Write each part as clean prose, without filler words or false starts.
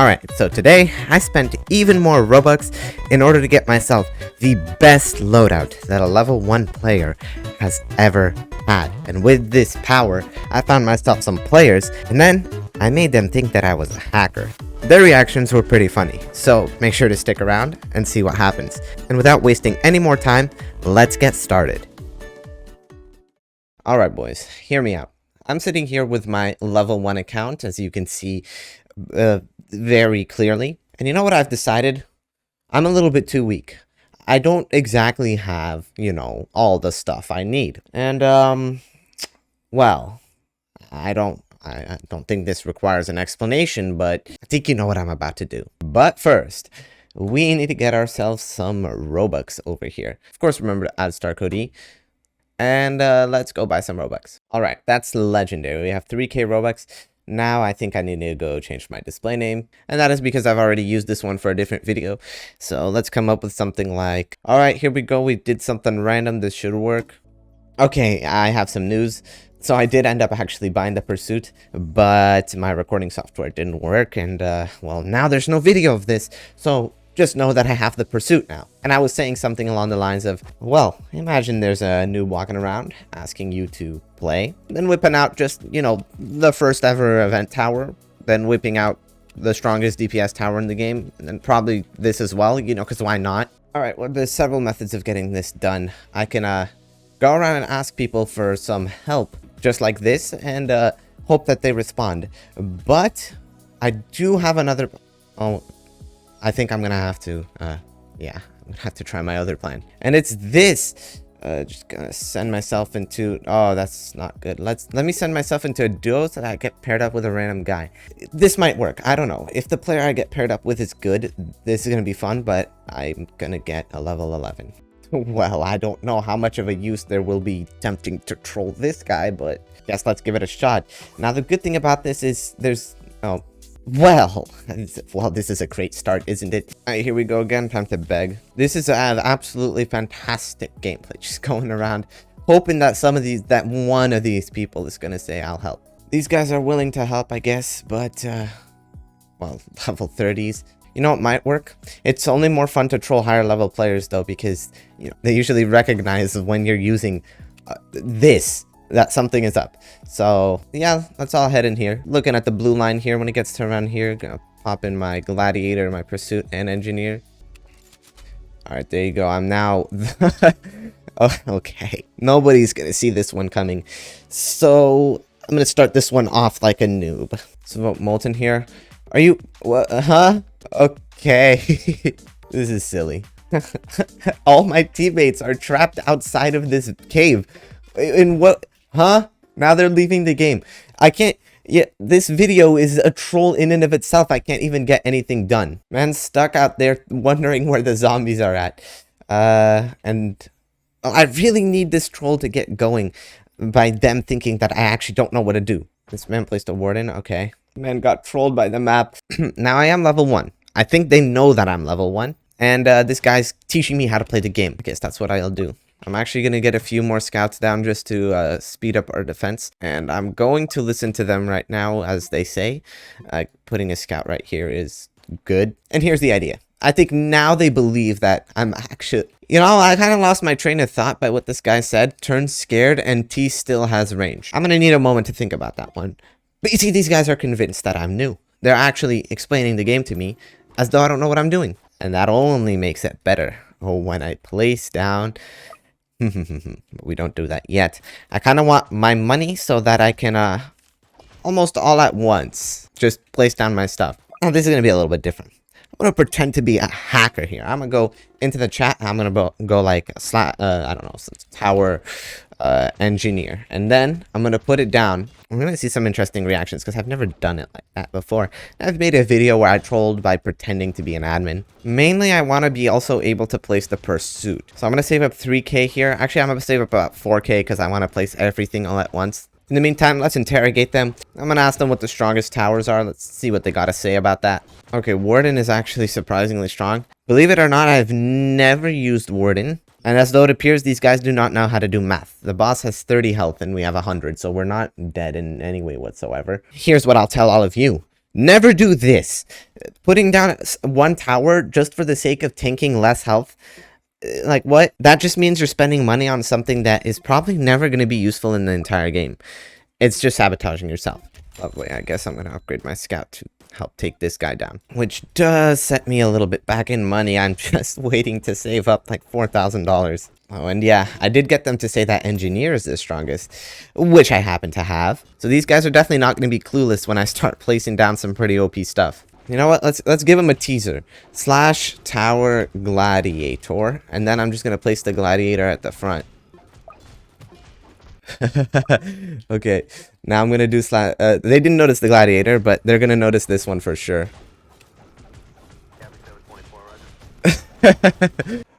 Alright, so today I spent even more Robux in order to get myself the best loadout that a level 1 player has ever had. And with this power, I found myself some players, and then I made them think that I was a hacker. Their reactions were pretty funny, so make sure to stick around and see what happens. And without wasting any more time, let's get started. Alright boys, hear me out. I'm sitting here with my level 1 account, as you can see very clearly. And you know what I've decided? I'm a little bit too weak. I don't exactly have, all the stuff I need. And, well, I don't think this requires an explanation, but I think you know what I'm about to do. But first, we need to get ourselves some Robux over here. Of course, remember to add star code E. And let's go buy some Robux. All right, that's legendary. We have 3k Robux. Now I think I need to go change my display name. And that is because I've already used this one for a different video. So let's come up with something like, all right, here we go. We did something random. This should work. Okay, I have some news. So I did end up actually buying the pursuit, but my recording software didn't work. And well, now there's no video of this. So just know that I have the pursuit now. And I was saying something along the lines of, well, imagine there's a noob walking around asking you to play, then whipping out just, the first ever event tower, then whipping out the strongest DPS tower in the game, and then probably this as well, because why not? All right, well, there's several methods of getting this done. I can go around and ask people for some help, just like this, and hope that they respond. But I do have another... Oh, I think I'm gonna have to, yeah, I'm gonna have to try my other plan. And it's this. Just gonna send myself into, oh, that's not good. Let me send myself into a duo so that I get paired up with a random guy. This might work. I don't know. If the player I get paired up with is good, this is gonna be fun, but I'm gonna get a level 11. Well, I don't know how much of a use there will be tempting to troll this guy, but guess let's give it a shot. Now, the good thing about this is there's, oh, well, this is a great start, isn't it? All right, here we go again. Time to beg. This is an absolutely fantastic gameplay. Just going around, hoping that that one of these people is going to say, I'll help. These guys are willing to help, I guess, but, well, level 30s. You know what might work? It's only more fun to troll higher level players, though, because, they usually recognize when you're using that something is up. So yeah, let's all head in here. Looking at the blue line here, when it gets to around here, gonna pop in my gladiator, my pursuit, and engineer. All right, there you go. I'm now oh, okay, nobody's gonna see this one coming, so I'm gonna start this one off like a noob. So Molten here, are you what? Okay. This is silly. All my teammates are trapped outside of this cave. In what? Huh? Now they're leaving the game. I can't... Yeah, this video is a troll in and of itself. I can't even get anything done. Man's stuck out there wondering where the zombies are at. And I really need this troll to get going by them thinking that I actually don't know what to do. This man placed a warden. Okay. Man got trolled by the map. Now I am level 1. I think they know that I'm level 1. And this guy's teaching me how to play the game. I guess that's what I'll do. I'm actually going to get a few more scouts down just to speed up our defense. And I'm going to listen to them right now, as they say. Putting a scout right here is good. And here's the idea. I think now they believe that I'm actually... I kind of lost my train of thought by what this guy said. Turned scared and T still has range. I'm going to need a moment to think about that one. But you see, these guys are convinced that I'm new. They're actually explaining the game to me as though I don't know what I'm doing. And that only makes it better. Oh, when I place down... We don't do that yet. I kind of want my money so that I can almost all at once just place down my stuff. Oh, this is gonna be a little bit different. I'm gonna pretend to be a hacker here. I'm gonna go into the chat. I'm gonna go like I don't know, tower engineer, and then I'm gonna put it down. I'm gonna see some interesting reactions because I've never done it like that before. I've made a video where I trolled by pretending to be an admin. Mainly, I want to be also able to place the pursuit. So I'm gonna save up 3k here. Actually, I'm gonna save up about 4k because I want to place everything all at once. In the meantime, let's interrogate them. I'm gonna ask them what the strongest towers are. Let's see what they gotta say about that. Okay, Warden is actually surprisingly strong. Believe it or not, I've never used Warden. And as though it appears, these guys do not know how to do math. The boss has 30 health and we have 100, so we're not dead in any way whatsoever. Here's what I'll tell all of you. Never do this. Putting down one tower just for the sake of tanking less health. Like, what? That just means you're spending money on something that is probably never going to be useful in the entire game. It's just sabotaging yourself. Lovely. I guess I'm going to upgrade my scout to help take this guy down, which does set me a little bit back in money. I'm just waiting to save up like $4,000. Oh, and yeah, I did get them to say that engineer is the strongest, which I happen to have. So these guys are definitely not going to be clueless when I start placing down some pretty OP stuff. You know what? Let's give him a teaser. Slash tower gladiator, and then I'm just going to place the gladiator at the front. Okay, now I'm gonna do they didn't notice the gladiator, but they're gonna notice this one for sure.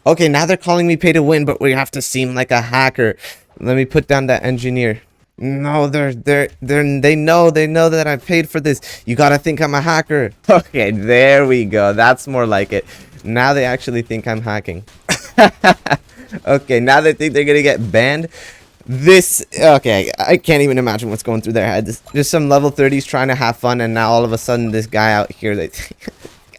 Okay, now they're calling me pay to win, but we have to seem like a hacker. Let me put down that engineer. No, they know that I paid for this. You gotta think I'm a hacker. Okay, there we go. That's more like it. Now they actually think I'm hacking. Okay, now they think they're gonna get banned. Okay, I can't even imagine what's going through their heads. Just some level 30s trying to have fun, and now all of a sudden this guy out here, they think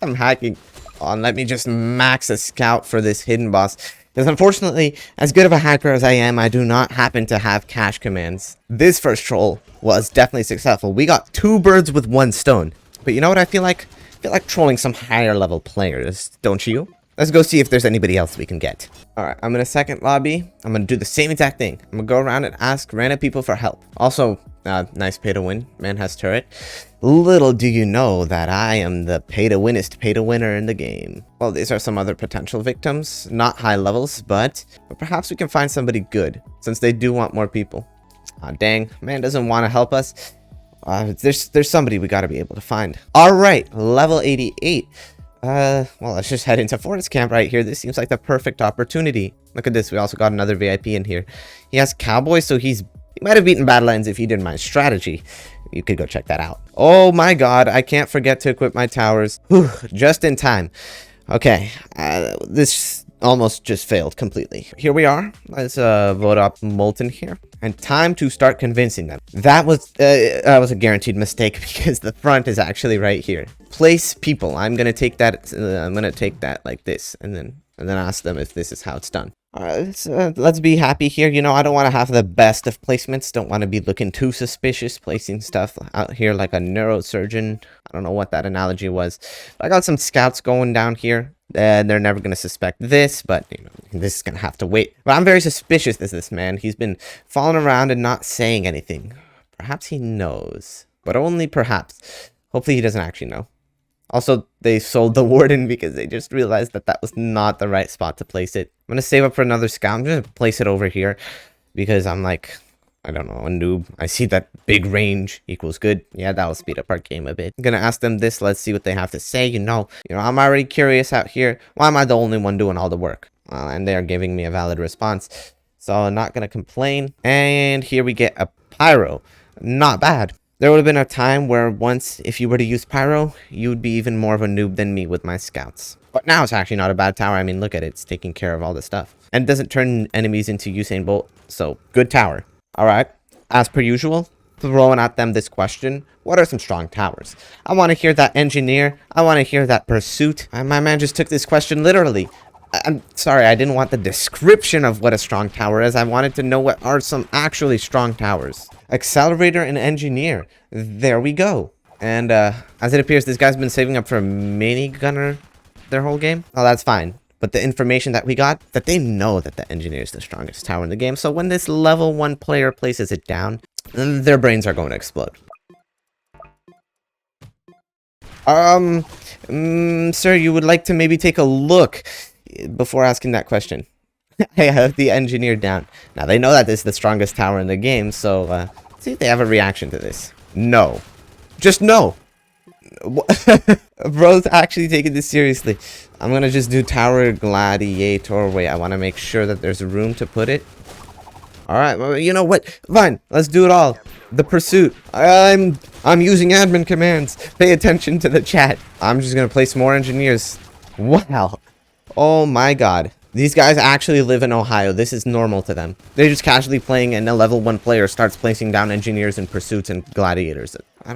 I'm hacking. On, let me just max a scout for this hidden boss. Because unfortunately, as good of a hacker as I am, I do not happen to have cache commands. This first troll was definitely successful. We got 2 birds with 1 stone. But you know what I feel like? I feel like trolling some higher level players, don't you? Let's go see if there's anybody else we can get. Alright, I'm in a second lobby. I'm gonna do the same exact thing. I'm gonna go around and ask random people for help. Also, nice pay to win. Man has turret. Little do you know that I am the pay to winnest pay to winner in the game. Well, these are some other potential victims. Not high levels, but perhaps we can find somebody good, since they do want more people. Aw, dang. Man doesn't want to help us. There's somebody we gotta be able to find. Alright, level 88. Well, let's just head into Forest Camp right here. This seems like the perfect opportunity. Look at this. We also got another VIP in here. He has Cowboy, so he might have beaten Badlands if he did my strategy. You could go check that out. Oh my god, I can't forget to equip my towers. Whew, just in time. Okay, this almost just failed completely. Here we are. Let's vote up Molten here. And time to start convincing them. That was a guaranteed mistake because the front is actually right here. Place people. I'm gonna take that. I'm gonna take that like this, and then ask them if this is how it's done. All right, let's be happy here. You know, I don't want to have the best of placements. Don't want to be looking too suspicious placing stuff out here like a neurosurgeon. I don't know what that analogy was. But I got some scouts going down here. And they're never going to suspect this, but you know, this is going to have to wait. But I'm very suspicious of this man. He's been falling around and not saying anything. Perhaps he knows, but only perhaps. Hopefully he doesn't actually know. Also, they sold the warden because they just realized that that was not the right spot to place it. I'm going to save up for another scout. I'm going to place it over here because I'm like, I don't know, a noob. I see that big range equals good. Yeah, that'll speed up our game a bit. I'm gonna ask them this. Let's see what they have to say. You know, I'm already curious out here. Why am I the only one doing all the work? And they are giving me a valid response. So I'm not gonna complain. And here we get a pyro. Not bad. There would have been a time where once, if you were to use pyro, you would be even more of a noob than me with my scouts. But now it's actually not a bad tower. I mean, look at it. It's taking care of all the stuff. And it doesn't turn enemies into Usain Bolt. So, good tower. Alright, as per usual, throwing at them this question. What are some strong towers? I want to hear that engineer. I want to hear that pursuit. And my man just took this question literally. I'm sorry, I didn't want the description of what a strong tower is. I wanted to know what are some actually strong towers. Accelerator and engineer. There we go. And as it appears, this guy's been saving up for a mini gunner their whole game. Oh, that's fine. But the information that we got, that they know that the engineer is the strongest tower in the game. So when this level 1 player places it down, their brains are going to explode. Sir, you would like to maybe take a look before asking that question. I have the engineer down. Now, they know that this is the strongest tower in the game, so let's see if they have a reaction to this. No. Just no. Bro's actually taking this seriously. I'm gonna just do tower gladiator. Wait, I want to make sure that there's room to put it. Alright, well, you know what? Fine, let's do it all. The pursuit. I'm using admin commands. Pay attention to the chat. I'm just gonna place more engineers. Wow. Oh my god. These guys actually live in Ohio. This is normal to them. They're just casually playing, and a level 1 player starts placing down engineers and pursuits and gladiators. I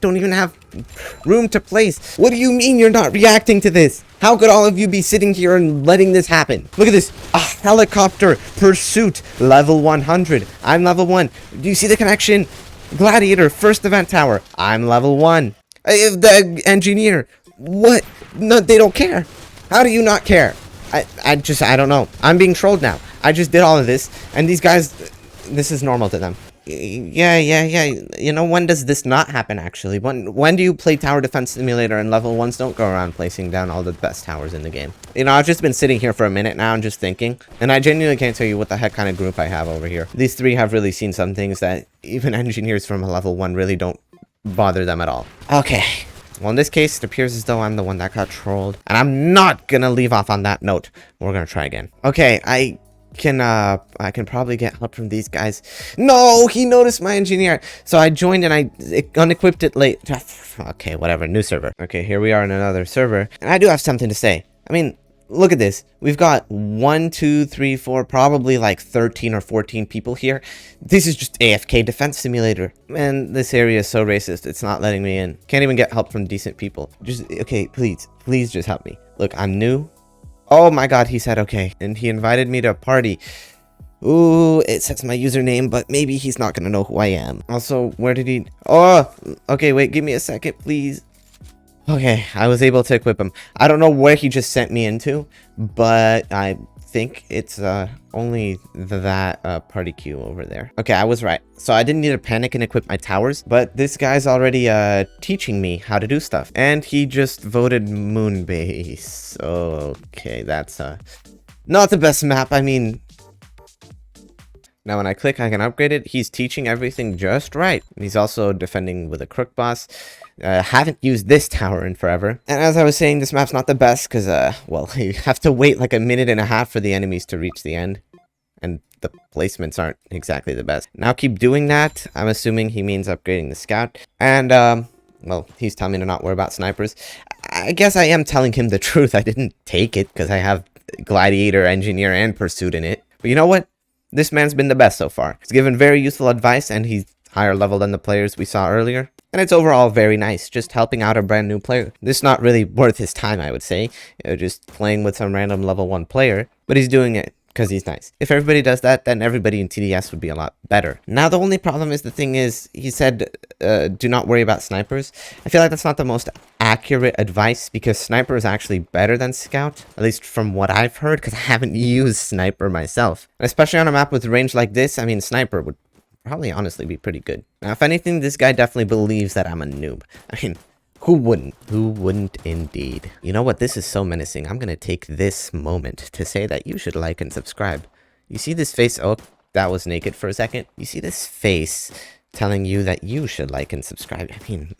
don't even have room to place. What do you mean you're not reacting to this? How could all of you be sitting here and letting this happen? Look at this. A helicopter pursuit, level 100. I'm level 1. Do you see the connection? Gladiator, first event tower. I'm level 1. The engineer. What? No, they don't care. How do you not care? I don't know. I'm being trolled now. I just did all of this, and these guys, this is normal to them. Yeah. You know, when does this not happen, actually? When do you play Tower Defense Simulator and level 1s don't go around placing down all the best towers in the game? You know, I've just been sitting here for a minute now and just thinking, and I genuinely can't tell you what the heck kind of group I have over here. These three have really seen some things that even engineers from a level 1 really don't bother them at all. Okay. Well, in this case, it appears as though I'm the one that got trolled. And I'm not gonna leave off on that note. We're gonna try again. Okay, I can probably get help from these guys. No, he noticed my engineer. So I joined and I unequipped it late. Okay, whatever, new server. Okay, here we are in another server. And I do have something to say. I mean, look at this. We've got 1, 2, 3, 4, probably like 13 or 14 people here. This is just AFK Defense Simulator. Man, this area is so racist. It's not letting me in. Can't even get help from decent people. Okay, please just help me. Look, I'm new. Oh my god, he said okay. And he invited me to a party. Ooh, it says my username, but maybe he's not gonna know who I am. Also, where did he... Oh, okay, wait, give me a second, please. Okay, I was able to equip him. I don't know where he just sent me into, but I think it's only that party queue over there. Okay, I was right. So I didn't need to panic and equip my towers, but this guy's already teaching me how to do stuff. And he just voted Moonbase. Okay, that's not the best map. I mean... Now when I click, I can upgrade it. He's teaching everything just right. He's also defending with a crook boss. Haven't used this tower in forever. And as I was saying, this map's not the best because, well, you have to wait like a minute and a half for the enemies to reach the end. And the placements aren't exactly the best. Now keep doing that. I'm assuming he means upgrading the scout. And, well, he's telling me to not worry about snipers. I guess I am telling him the truth. I didn't take it because I have Gladiator, Engineer, and Pursuit in it. But you know what? This man's been the best so far. He's given very useful advice, and he's higher level than the players we saw earlier. And it's overall very nice, just helping out a brand new player. This is not really worth his time, I would say. Just playing with some random level 1 player. But he's doing it because he's nice. If everybody does that, then everybody in TDS would be a lot better. Now, the only problem is, the thing is, he said, do not worry about snipers. I feel like that's not the most accurate advice, because sniper is actually better than scout, at least from what I've heard, because I haven't used sniper myself. And especially on a map with range like this, I mean, sniper would probably honestly be pretty good. Now, if anything, this guy definitely believes that I'm a noob. I mean, who wouldn't? Who wouldn't indeed? You know what? This is so menacing. I'm gonna take this moment to say that you should like and subscribe. You see this face? Oh, that was naked for a second. You see this face telling you that you should like and subscribe? I mean,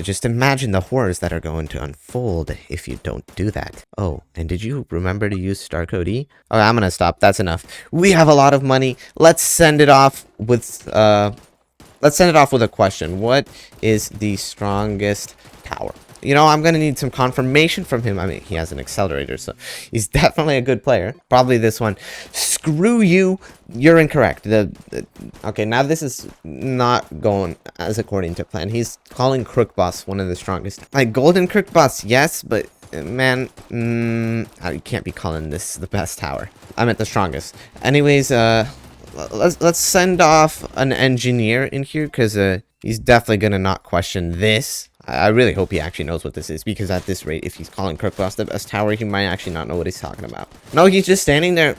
just imagine the horrors that are going to unfold if you don't do that. Oh, and did you remember to use star code E? Oh, I'm gonna stop. That's enough. We have a lot of money. Let's send it off with a question. What is the strongest tower? You know, I'm gonna need some confirmation from him. I mean, he has an accelerator, so he's definitely a good player. Probably this one. Screw you. You're incorrect. Okay, now this is not going as according to plan. He's calling Crook Boss one of the strongest. Like, Golden Crook Boss, yes, but man, you can't be calling this the best tower. I meant the strongest. Anyways, let's send off an engineer in here, because he's definitely gonna not question this. I really hope he actually knows what this is, because at this rate, if he's calling Crook Boss the best tower, he might actually not know what he's talking about. No, he's just standing there.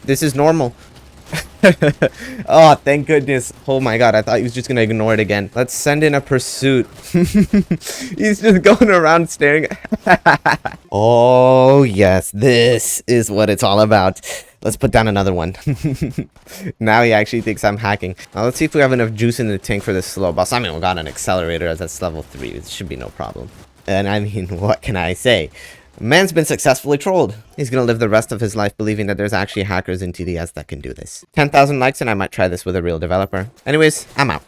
This is normal. Oh, thank goodness. Oh my god, I thought he was just gonna ignore it again. Let's send in a pursuit. He's just going around staring. Oh yes, this is what it's all about. Let's put down another one. Now he actually thinks I'm hacking. Now let's see if we have enough juice in the tank for this slow boss. I mean, we got an accelerator as that's level 3. It should be no problem. And I mean, what can I say? Man's been successfully trolled. He's gonna live the rest of his life believing that there's actually hackers in TDS that can do this. 10,000 likes and I might try this with a real developer. Anyways, I'm out.